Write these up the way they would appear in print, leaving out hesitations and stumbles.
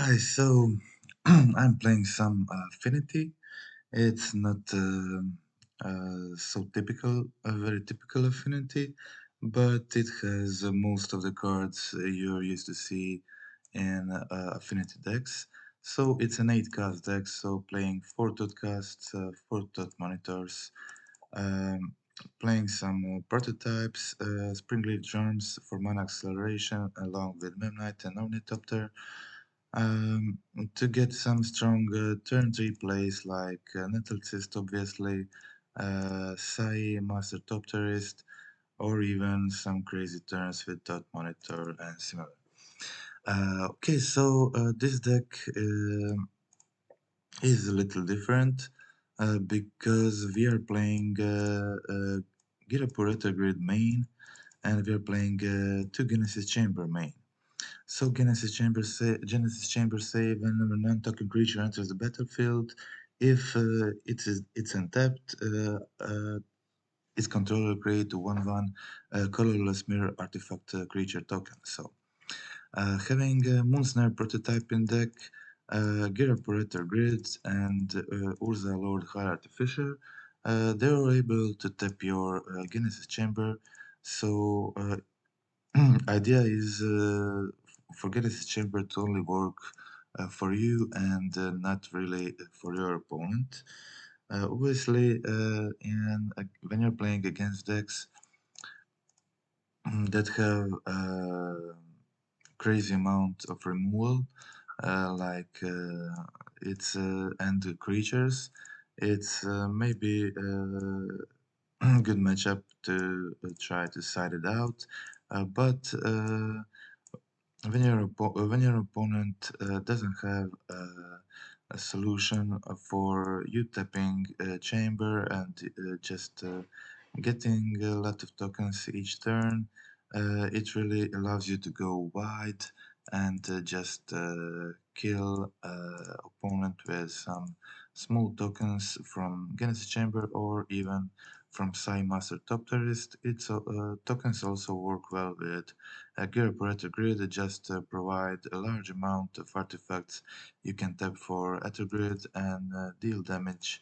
Hi, so I'm playing some Affinity. It's not so typical, a very typical Affinity, but it has most of the cards you're used to see in Affinity decks. So it's an 8 cast deck, so playing 4 dot casts, 4 dot monitors, um, playing some prototypes, Springleaf Germs for mana acceleration, along with Memnite and Ornithopter. Um, to get some strong turn 3 plays like Nettlecyst, obviously, Sai, Master Top Terrorist, or even some crazy turns with Dot Monitor and similar. Okay, so this deck is a little different because we are playing Girapureta Grid main and we are playing 2 Genesis Chamber main. So Genesis Chamber say whenever non-token creature enters the battlefield, if it's untapped, its controller create a 1/1 colorless mirror artifact creature token. So having Moonsnare prototype in deck, Girapurator Grids, and Urza Lord High Artificer, they are able to tap your Genesis Chamber. So idea is for Genesis Chamber to only work for you and not really for your opponent. Obviously, when you're playing against decks that have crazy amount of removal, like it's and creatures, it's maybe good matchup to try to side it out. But when your opponent doesn't have a solution for you tapping a chamber and just getting a lot of tokens each turn, it really allows you to go wide and just kill opponent with some small tokens from Genesis Chamber or even from Sai Master Top Terrorist. Its tokens also work well with Gear Operator Grid. Just provide a large amount of artifacts you can tap for Aether Grid and deal damage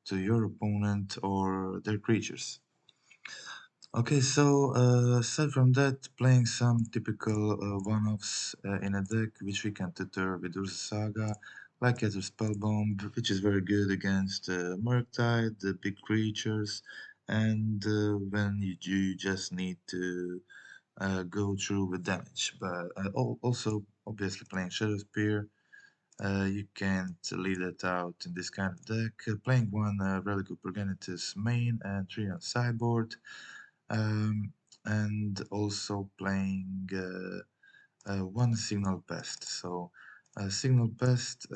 to your opponent or their creatures. Okay, so aside from that, playing some typical one-offs in a deck which we can tutor with Urza Saga, like Aether Spellbomb, which is very good against Murktide, the big creatures, and when you just need to go through with damage. But also, obviously, playing Shadow Spear, you can't leave that out in this kind of deck. Playing one Relic of Progenitus main and 3 on sideboard, um, and also playing one Signal Pest. So, Signal Pest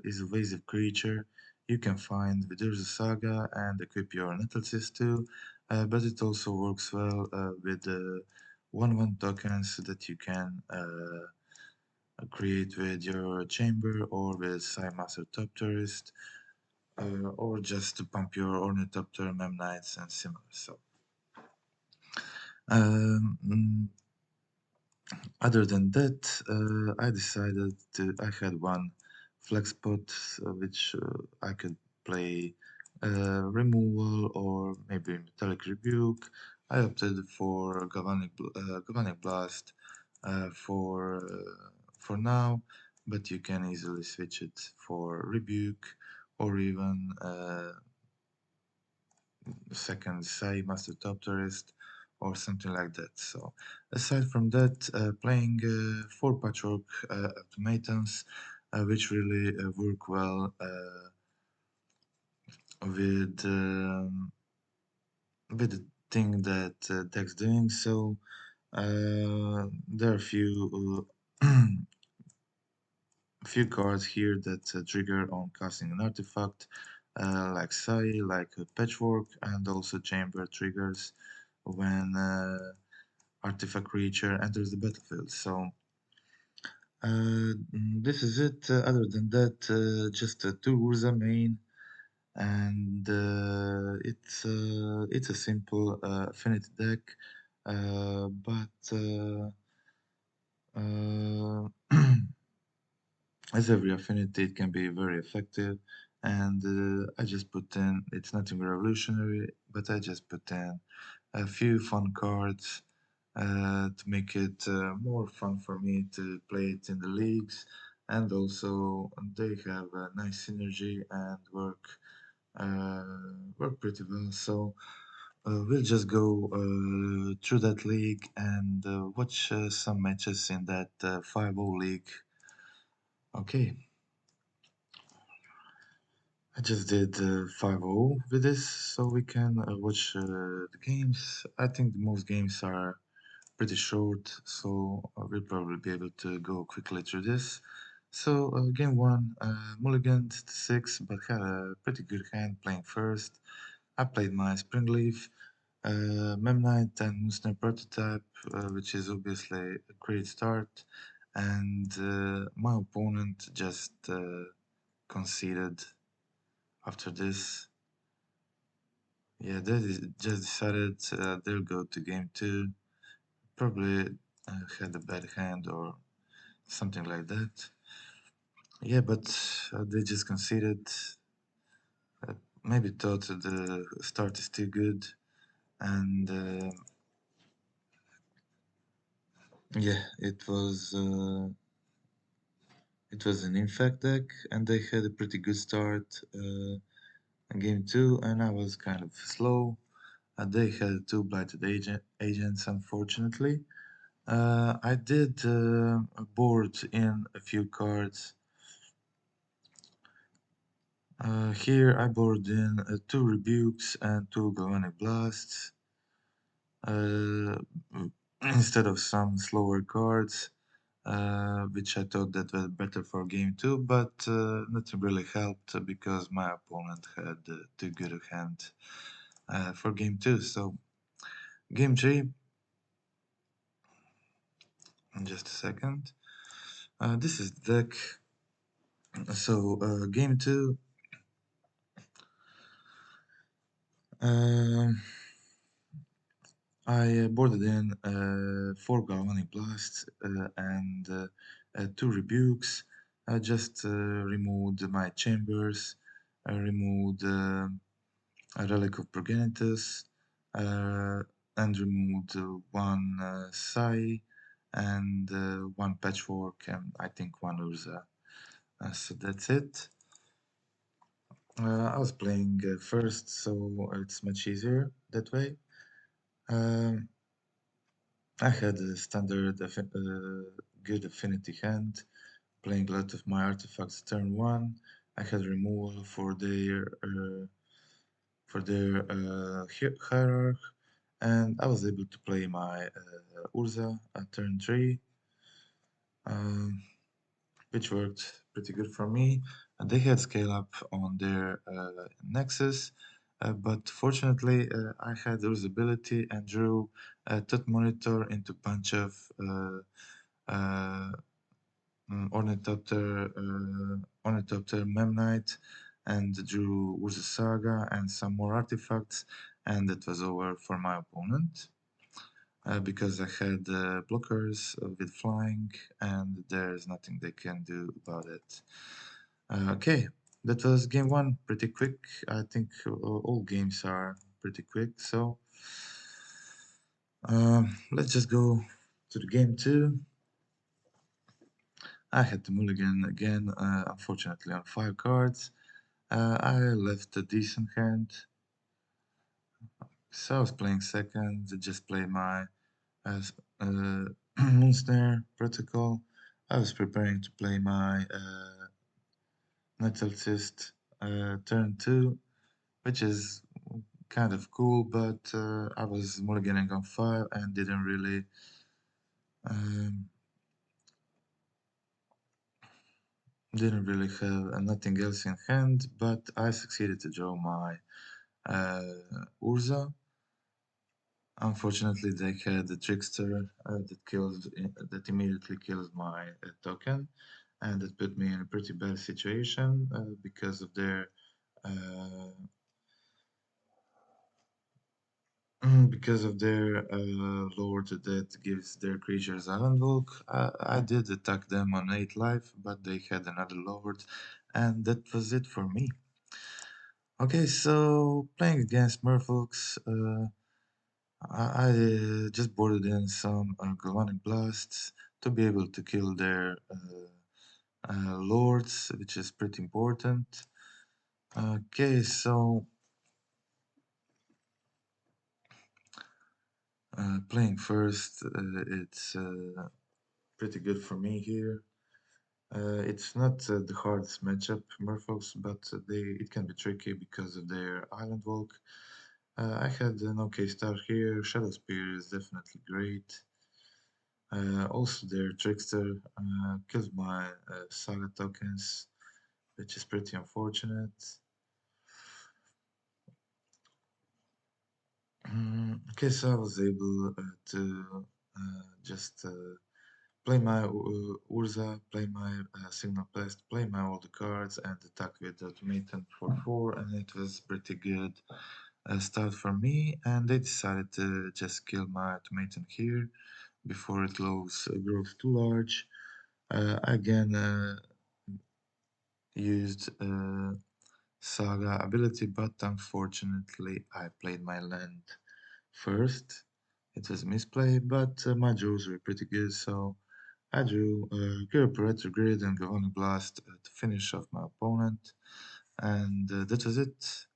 is a evasive creature you can find with Urza Saga and equip your Nettlecyst to, but it also works well with 1/1 tokens that you can create with your chamber or with Psy Master Top Tourist, or just to pump your Ornithopter, Memnites, and similar. So, um, other than that, I had one flex spot which I could play removal or maybe metallic rebuke. I opted for galvanic blast for now, but you can easily switch it for rebuke or even second Sai Master Top Tourist or something like that. So aside from that, playing 4 patchwork automatons, which really work well with with the thing that deck's doing. So there are a few cards here that trigger on casting an artifact, like Sai, like Patchwork, and also Chamber triggers when artifact creature enters the battlefield. So this is it. Other than that, just two Urza main, and it's a simple affinity deck, but uh, As every affinity, it can be very effective, and I just put in, it's nothing revolutionary, but I just put in a few fun cards to make it more fun for me to play it in the leagues, and also they have a nice synergy and work pretty well. So we'll just go through that league and watch some matches in that 5-0 league. Okay, I just did 5-0 with this, so we can watch the games. I think most games are pretty short, so we'll probably be able to go quickly through this. So, game one, mulliganed to 6, but had a pretty good hand playing first. I played my Springleaf, Memnite, and Moonsner prototype, which is obviously a great start. And my opponent just conceded after this. Yeah, just decided they'll go to game two. Probably had a bad hand or something like that. Yeah, but they just conceded. Uh, Maybe thought the start is too good, and yeah, it was an infect deck, and they had a pretty good start in game two, and I was kind of slow. They had two blighted agents, unfortunately. I did board in a few cards. Here I board in two rebukes and two galvanic blasts uh, instead of some slower cards, which I thought that were better for game two, but nothing really helped because my opponent had too good a hand for game two. So game three, in just a second. This is the deck. So game two. Um, I boarded in four galvanic blasts and two rebukes. I just removed my chambers. I removed a relic of progenitus uh, and removed one Sai and one patchwork and I think one Urza. So that's it. I was playing first, so it's much easier that way. Um, I had a standard good affinity hand, playing a lot of my artifacts turn one. I had removal for their hierarch, and I was able to play my Urza at turn three, um, which worked pretty good for me. And they had scale up on their Nexus, but fortunately I had Urza ability and drew Tut Monitor into bunch of uh, Ornithopter Memnite, and drew Urza Saga and some more artifacts, and it was over for my opponent. Because I had blockers with flying, and there's nothing they can do about it. Okay, that was game one, pretty quick. I think all games are pretty quick, so let's just go to the game two. I had the mulligan again, unfortunately on 5 cards. I left a decent hand, so I was playing second. I just played my Moonsnare protocol. I was preparing to play my Metal Cyst turn 2, which is kind of cool, but I was mulliganing on 5 and um, didn't really have nothing else in hand, but I succeeded to draw my Urza. Unfortunately, they had the Trickster that immediately kills my token, and it put me in a pretty bad situation because of their uh, Because of their lore that gives their creatures island walk, I did attack them on 8 life, but they had another lord, and that was it for me. Okay, so playing against Merfolks, I just boarded in some galvanic blasts to be able to kill their lords, which is pretty important. Okay, so playing first, it's pretty good for me here. It's not the hardest matchup, Merfolks, but it can be tricky because of their island walk. I had an okay start here. Shadow Spear is definitely great. Also, their Trickster kills my Saga tokens, which is pretty unfortunate. Okay, so I was able to just play my Urza, play my Signal Pest, play my all the cards, and attack with Automaton for 4, and it was pretty good start for me. And they decided to just kill my Automaton here before it grows too large. Again, used Saga ability, but unfortunately, I played my land first. It was a misplay, but my draws were pretty good, so I drew Gurper Retrograde and Galvanic Blast to finish off my opponent, and that was it.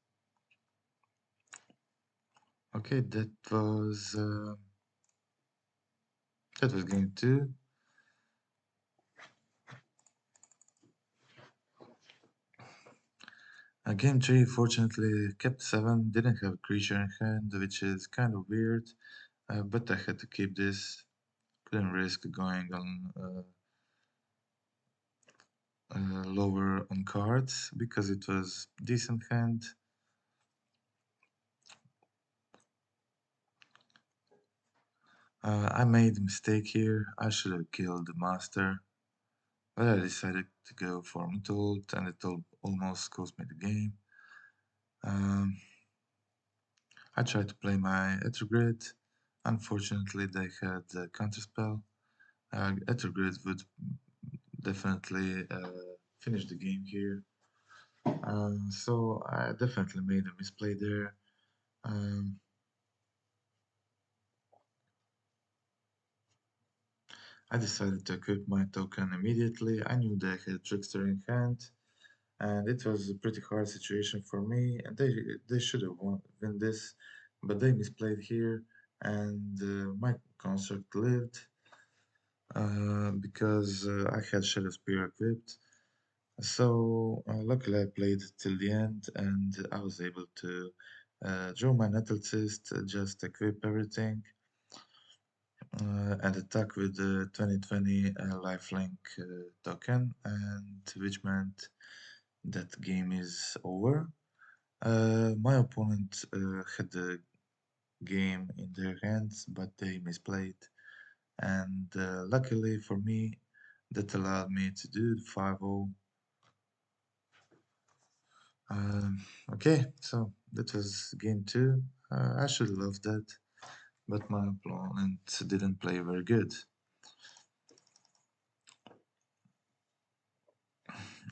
Okay, that was game two. Game three, fortunately, kept seven. Didn't have a creature in hand, which is kind of weird, but I had to keep this. Couldn't risk going on lower on cards because it was decent hand. I made a mistake here. I should have killed the master, but I decided to go for Untold, and it almost cost me the game. Um, I tried to play my Ethergrid. Unfortunately, they had a counterspell. Ethergrid would definitely finish the game here. So I definitely made a misplay there. Um, I decided to equip my token immediately. I knew they had Trickster in hand, and it was a pretty hard situation for me. And they should have won this, but they misplayed here, and my construct lived because I had Shadow Spear equipped. So luckily I played till the end, and I was able to draw my Nettle Cyst, just equip everything, and attack with the 2020 lifelink token, and which meant that game is over. My opponent had the game in their hands, but they misplayed, and luckily for me, that allowed me to do the 5-0. Okay, so that was game two. I should love that, but my opponent didn't play very good.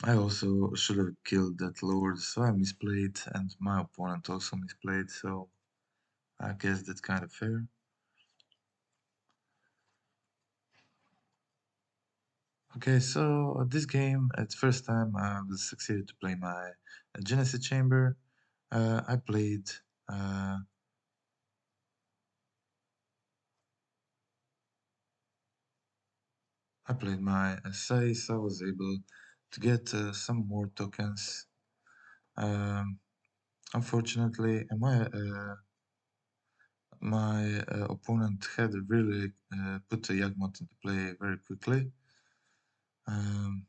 I also should have killed that lord, so I misplayed, and my opponent also misplayed, so I guess that's kind of fair. Okay, so this game, at first time, I was succeeded to play my Genesis Chamber. I played uh, my essay, so I was able to get some more tokens. Um, Unfortunately, my opponent had really put a Yagmoth into play very quickly. Um,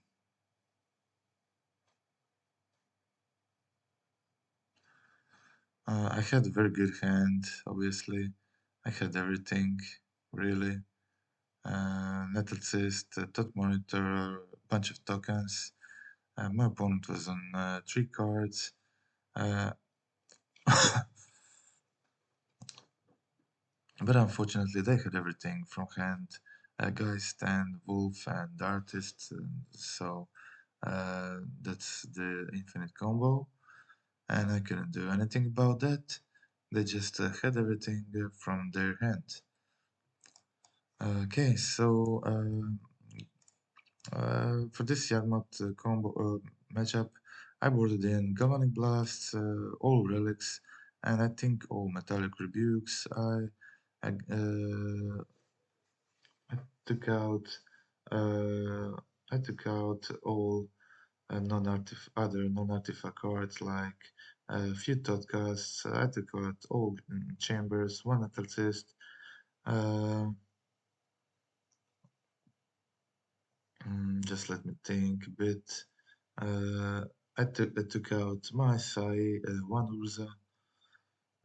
I had a very good hand, obviously. I had everything, really. Nettle Cyst, Tot Monitor, a bunch of tokens. My opponent was on 3 cards. Uh, But unfortunately, they had everything from hand, guy stand, wolf, and artist. So that's the infinite combo, and I couldn't do anything about that. They just had everything from their hand. Okay, so for this Yagmoth combo matchup, I boarded in Galvanic Blasts, all relics, and I think all metallic rebukes. I took out uh, I took out all other non-artifact cards like a few Totcasts. I took out all chambers, one Athelcyst. Uh, just let me think a bit. Uh, I took out my Sai, one Urza,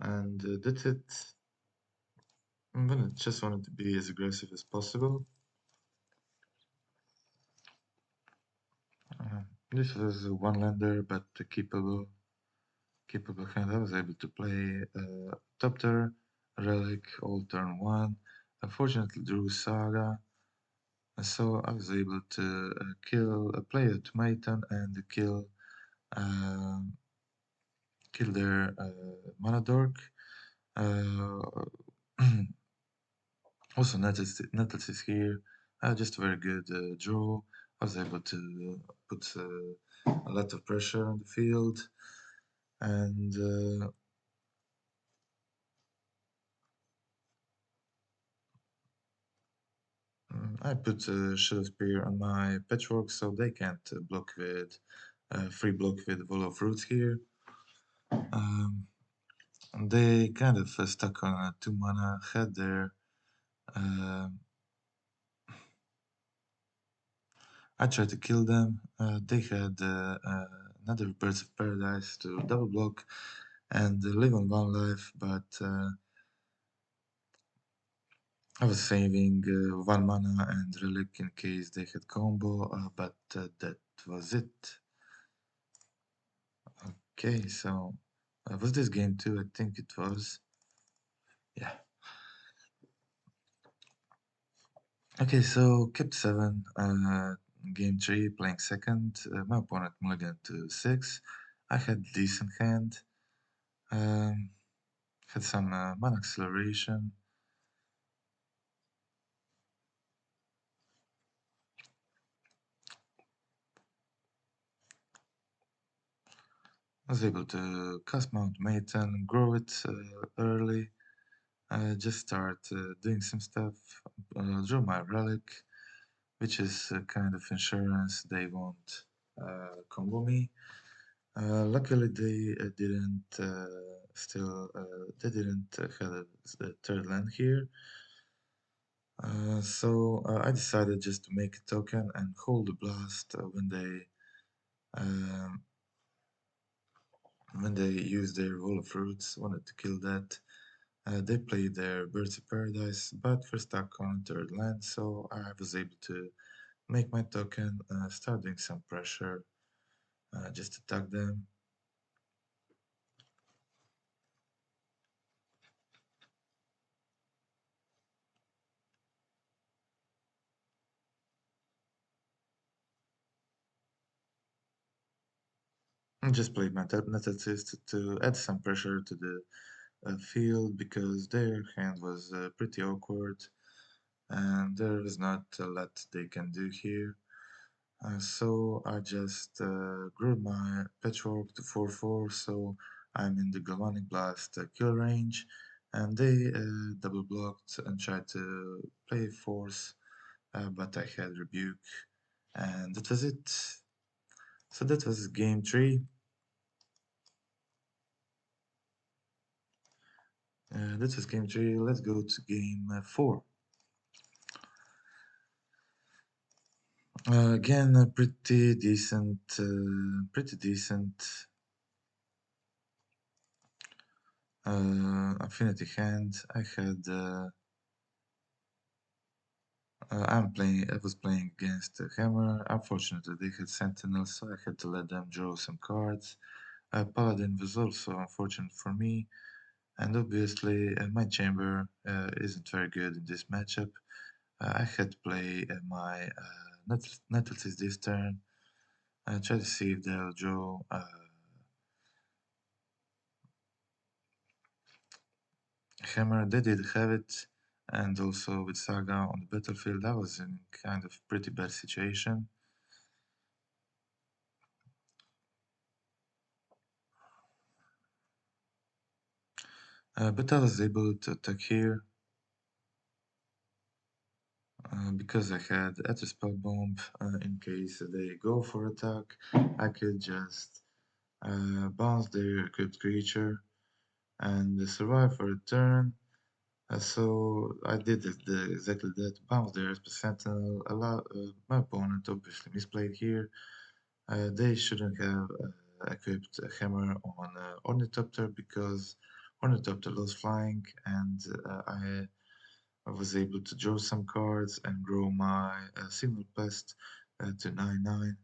and that's it. Just wanted to be as aggressive as possible. Uh, this was a one lander, but capable hand. I was able to play Topter, Relic, all turn one. Unfortunately, drew Saga, so I was able to play a Tomaton and uh, kill their Mana Dork. Uh, also, Nettles is here. Just a very good draw. I was able to put a lot of pressure on the field, and I put a Shadow Spear on my Patchwork so they can't block with free block with Wall of Roots here. Um, they kind of stuck on a 2 mana, had their. I tried to kill them. They had another Birds of Paradise to double block and live on one life, but I was saving 1 mana and Relic in case they had combo, but that was it. Okay, so was this game 2? I think it was. Yeah. Okay, so kept 7, game 3, playing second. My opponent mulliganed to 6. I had decent hand. Um, had some mana acceleration. I was able to cast Mount Maiden, grow it early, just start doing some stuff, draw my relic, which is a kind of insurance they won't combo me. Luckily, they didn't have a third land here. So I decided just to make a token and hold the blast um, when they used their Wall of Fruits. Wanted to kill that. They played their Birds of Paradise, but were stuck on third land, so I was able to make my token, start doing some pressure, just attack them. And just played my Netatist to add some pressure to the field because their hand was pretty awkward and there is not a lot they can do here. So I just grew my Patchwork to 4/4, so I'm in the Galvanic Blast kill range, and they double blocked and tried to play Force, but I had Rebuke, and that was it. So that was game 3. That was game 3. Let's go to game 4. Again, pretty decent, Affinity hand. I was playing against Hammer. Unfortunately, they had Sentinel, so I had to let them draw some cards. Paladin was also unfortunate for me. And obviously, my chamber isn't very good in this matchup. I had to play my Nettles this turn. Try to see if they'll draw Hammer. They did have it, and also with Saga on the battlefield, I was in kind of pretty bad situation. But I was able to attack here because I had Aether Spell Bomb. In case they go for attack, I could just bounce their equipped creature and survive for a turn. So I did exactly that. Bounce their Sentinel. My opponent obviously misplayed here. They shouldn't have equipped a hammer on Ornithopter because Ornithopter lost flying, and I was able to draw some cards and grow my Signal Pest to 9/9.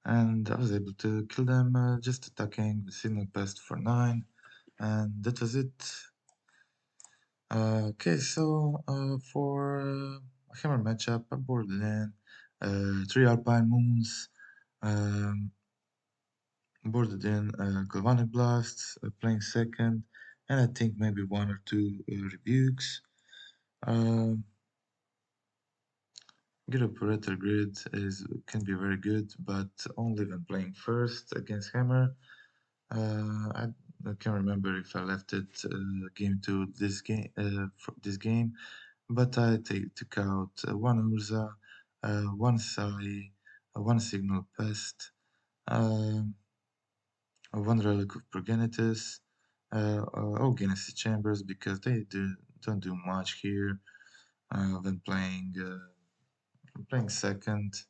And I was able to kill them just attacking the Signal Pest for 9, and that was it. Okay, so for a hammer matchup, I boarded in 3 Alpine Moons, boarded in Galvanic Blasts, playing second, and I think maybe 1 or 2 Rebukes. Get Operator Grid can be very good, but only when playing first against Hammer. I can't remember if I left it game to this game, but I took out 1 Urza, 1 Sai, 1 Signal Pest, 1 Relic of Progenitus, all Genesis Chambers because don't do much here when playing second.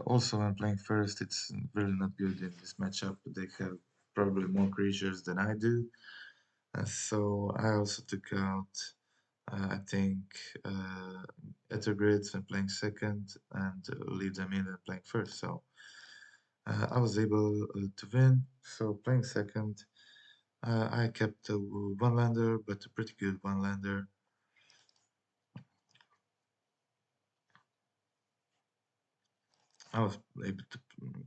Also, when playing first, it's really not good in this matchup. They have probably more creatures than I do. So I also took out, I think, Ether Grids when playing second and leave them in when playing first. So I was able to win. So playing second, I kept a one lander, but a pretty good one lander. I was able to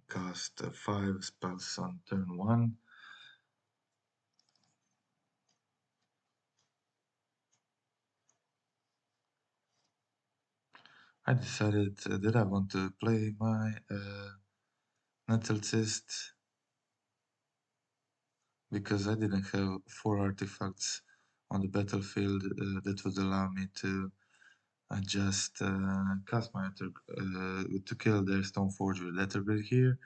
cast 5 spells on turn 1. I decided that I want to play my Nettle Cyst because I didn't have 4 artifacts on the battlefield that would allow me to just cast my to kill their Stoneforge with Lettergrid here.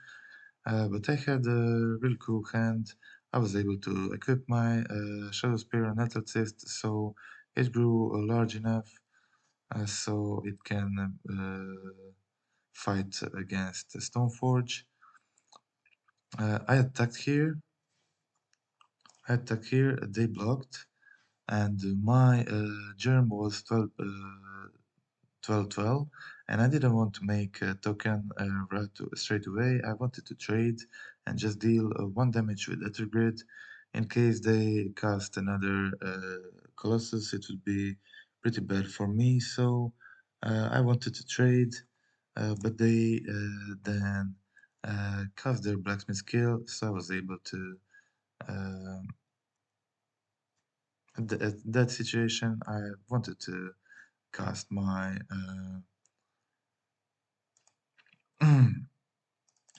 But I had a really cool hand. I was able to equip my Shadow Spear and Nettle Cyst, so it grew large enough so it can fight against Stoneforge. I attacked here. They blocked, and my germ was 12/12, and I didn't want to make a token straight away. I wanted to trade and just deal 1 damage with Ethergrid. In case they cast another Colossus, it would be pretty bad for me, so I wanted to trade, but they then cast their Blacksmith skill, so I was able to um, at that situation, I wanted to cast my.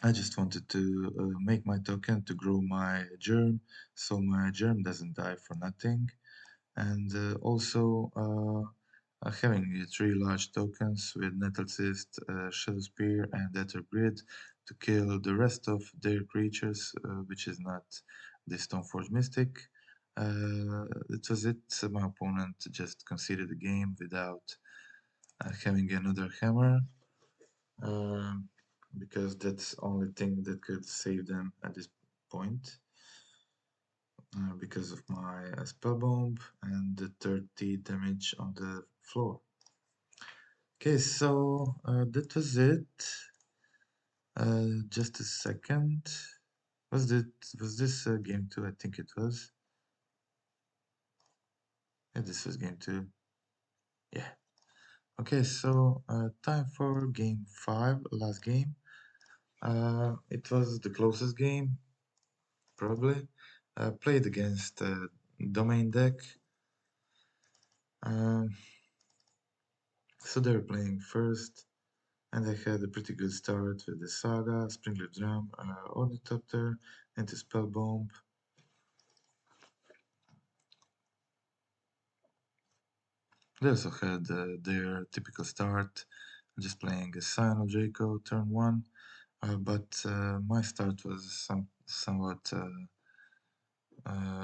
I just wanted to make my token to grow my germ, so my germ doesn't die for nothing, and also having 3 large tokens with Nettle Cyst, Shadow Spear, and Ether Grid to kill the rest of their creatures, which is not the Stoneforge Mystic. It was it. My opponent just conceded the game without having another hammer, um, because that's the only thing that could save them at this point. Because of my spell bomb and the 30 damage on the floor. Okay, so that was it. Just a second. Was this game 2? I think it was. Yeah, this was game 2. Yeah. Okay, so time for game 5, last game. It was the closest game, probably. Played against Domain Deck. Um, so they were playing first, and I had a pretty good start with the Saga, Sprinkler Drum, Ornithopter, into Spellbomb. They also had their typical start, just playing a Scion Draco turn 1, but my start was somewhat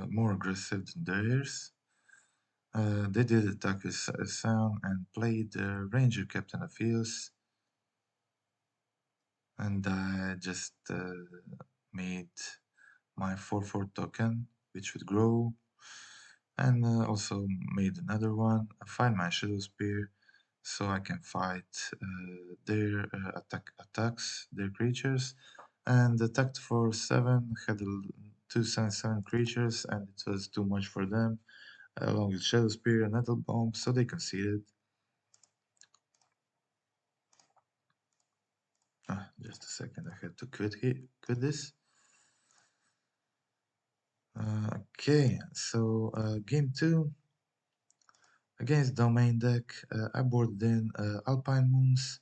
more aggressive than theirs. They did attack with Scion and played Ranger Captain Aphios, and I just made my 4/4 token, which would grow, and also made another one, a 5-man Shadow Spear, so I can fight their attacks, their creatures, and attacked for 7, had 2/7/7 creatures, and it was too much for them, along with Shadow Spear and Nettle Bomb, so they conceded. Just a second, I had to quit this. Okay, so game 2 against Domain Deck, I boarded in Alpine Moons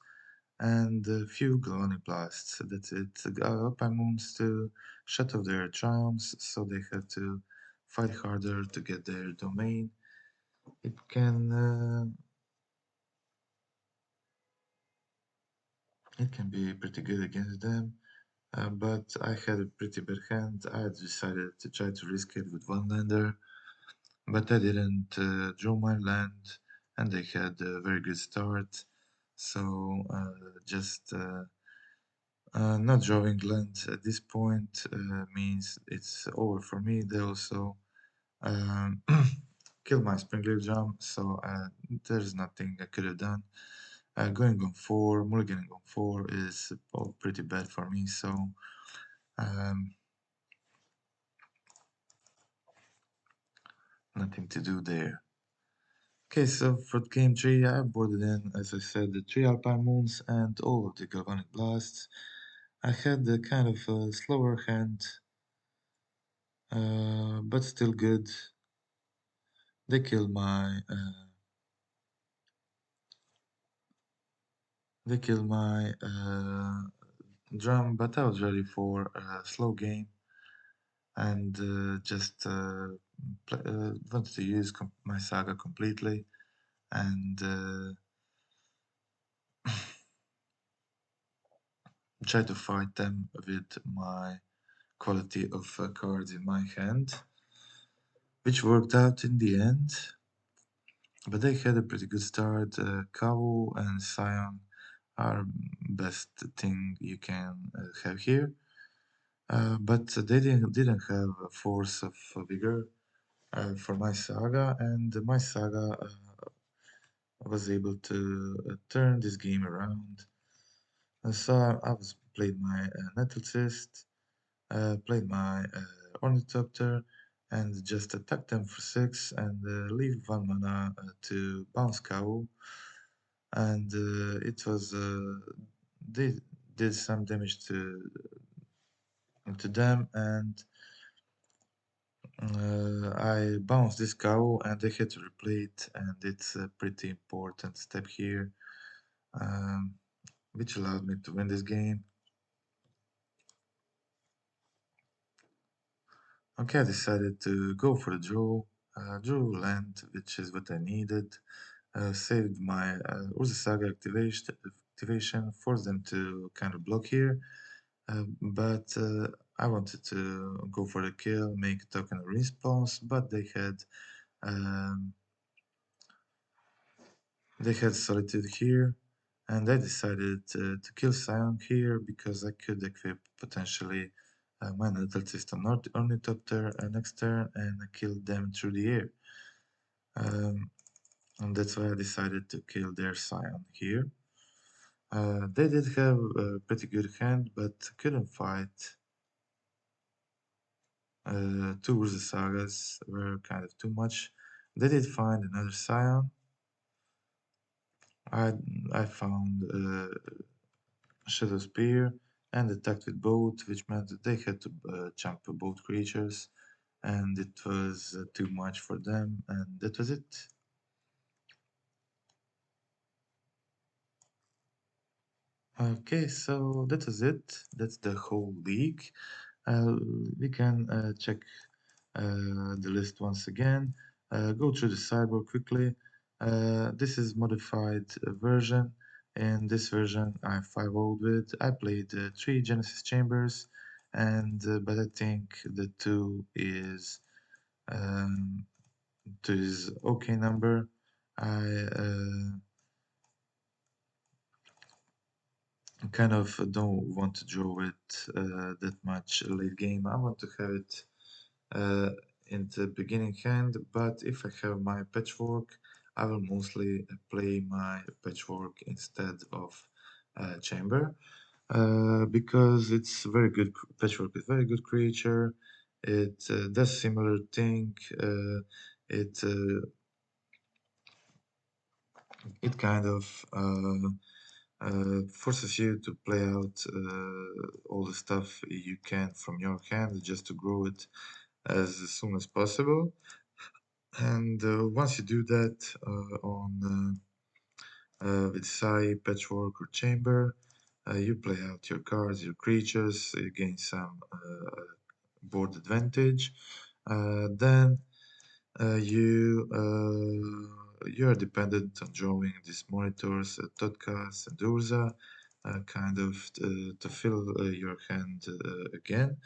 and a few Galvanic Blasts. That's it. Alpine Moons to shut off their triumphs, so they have to fight harder to get their domain. It can be pretty good against them. But I had a pretty bad hand. I decided to try to risk it with one lander, but I didn't draw my land, and they had a very good start. So just not drawing land at this point means it's over for me. They also um, killed my Sprinkler Drum, so there's nothing I could have done. Going on 4, mulliganing on 4 is pretty bad for me, so um, nothing to do there. Okay, so for game 3, I boarded in, as I said, the 3 Alpine Moons and all of the Galvanic Blasts. I had a kind of a slower hand, but still good. They killed my drum, but I was ready for a slow game and just wanted to use my saga completely and try to fight them with my quality of cards in my hand, which worked out in the end. But they had a pretty good start. Kawu and Scion are best thing you can have here. But they didn't have a force of vigor for my saga, and my saga was able to turn this game around. So I was played my Nettlecist, played my Ornithopter, and just attacked them for 6 and leave 1 mana to bounce Cow. And it was they did some damage to them, and I bounced this cow and they had to replay it, and it's a pretty important step here, um, which allowed me to win this game. Okay, I decided to go for a draw, drew land, which is what I needed, saved my Urza Saga activation, forced them to kind of block here, but I wanted to go for the kill, make token response, but um, they had Solitude here, and I decided to kill Scion here because I could equip potentially my Natal System Ornithopter next turn and kill them through the air. Um, and that's why I decided to kill their scion here. They did have a pretty good hand, but couldn't fight. Two Urza Sagas were kind of too much. They did find another scion. I I found Shadow Spear and attacked with both, which meant that they had to jump both creatures, and it was too much for them, and that was it. Okay, so that is it. That's the whole league. Uh, we can check the list once again. Go through the sideboard quickly. This is modified version. In this version, I 5 with. I played 3 Genesis Chambers, and but I think the um, 2 is okay number. I kind of don't want to draw it that much late game. I want to have it uh, in the beginning hand, but if I have my patchwork, I will mostly play my patchwork instead of chamber because it's very good. Patchwork is very good creature. It does similar thing. It kind of forces you to play out all the stuff you can from your hand just to grow it as soon as possible. And once you do that on with Sai, Patchwork, or Chamber, you play out your cards, your creatures, you gain some board advantage. Then you are dependent on drawing these monitors, Totkas and Urza, kind of to fill your hand again,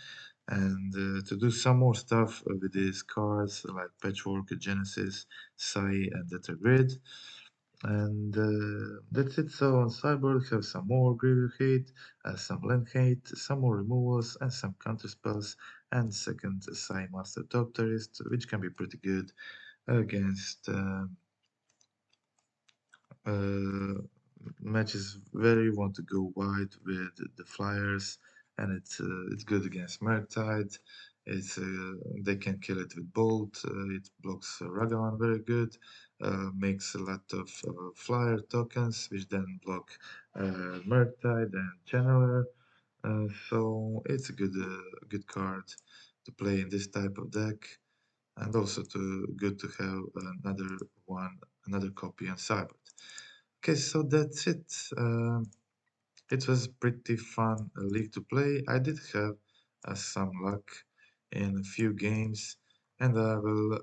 and to do some more stuff with these cards like Patchwork, Genesis, Sai, and Data Grid. And that's it. So on sideboard, we have some more Grievous Hate, some Land Hate, some more removals, and some counter spells. And second, Sai Master Doctorist, which can be pretty good against uh, matches where you want to go wide with the Flyers, and it's good against Murktide. It's they can kill it with Bolt. It blocks Ragavan very good. Makes a lot of Flyer tokens, which then block Murktide and Channeler. So it's a good card to play in this type of deck, and also to good to have another copy on sideboard. Okay, so that's it. It was pretty fun league to play. I did have some luck in a few games, and I will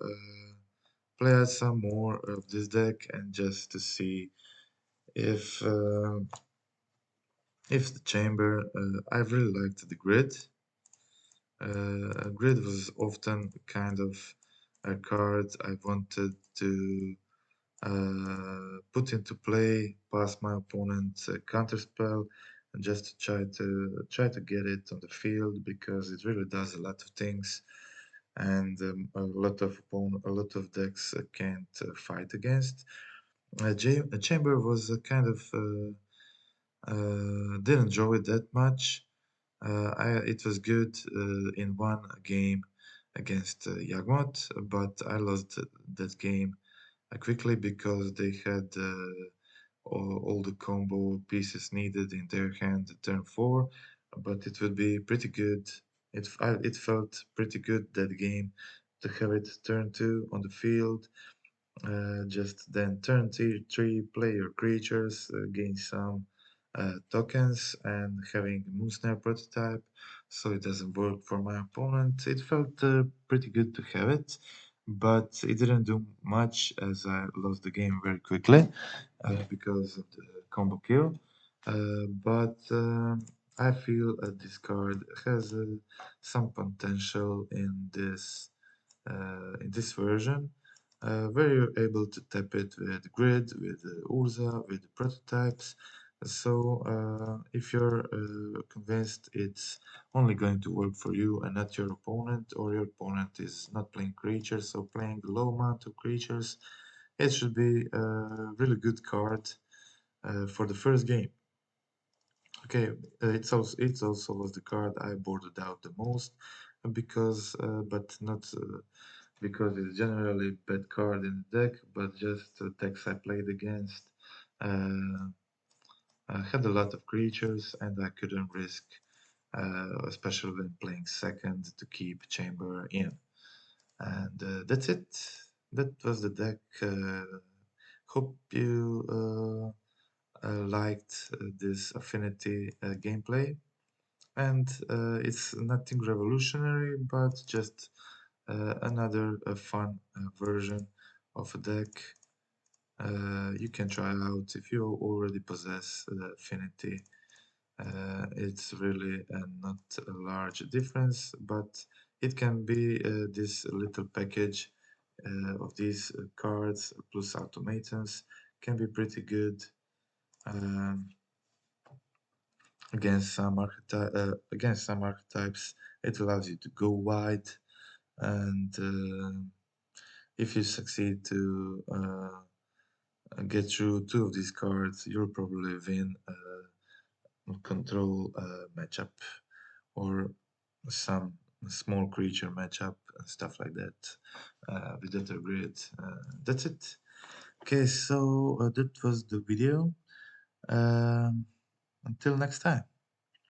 play out some more of this deck and just to see if if the chamber. I really liked the grid. Grid was often kind of a card I wanted to put into play past my opponent's counterspell and just to try to get it on the field because it really does a lot of things and a lot of decks can't fight against. Chamber was a kind of didn't enjoy it that much. It was good in one game against Yagmoth, but I lost that game quickly because they had all the combo pieces needed in their hand at turn 4. But it would be pretty good. It felt pretty good that game to have it turn 2 on the field. Just then turn 3 play your creatures, gain some tokens, and having Moonsnare prototype, so it doesn't work for my opponent. It felt pretty good to have it, but it didn't do much as I lost the game very quickly because of the combo kill. But I feel this card has some potential in this version, where you're able to tap it with grid, with Urza, with prototypes. So if you're convinced it's only going to work for you and not your opponent, or your opponent is not playing creatures, so playing low amount of creatures, it should be a really good card for the first game. Okay, it's also was the card I boarded out the most because, but not because it's generally a bad card in the deck, but just the decks I played against uh, had a lot of creatures and I couldn't risk, especially when playing second, to keep Chamber in. And that's it. That was the deck. Hope you liked this Affinity gameplay. And it's nothing revolutionary, but just another fun version of a deck you can try out if you already possess the Affinity. It's really not a large difference, but it can be this little package of these cards plus automatons can be pretty good um, against some archetypes. It allows you to go wide, and if you succeed to get through two of these cards, you'll probably win a control matchup or some small creature matchup and stuff like that with Aether Grid. That's it. Okay, so that was the video. Um, until next time.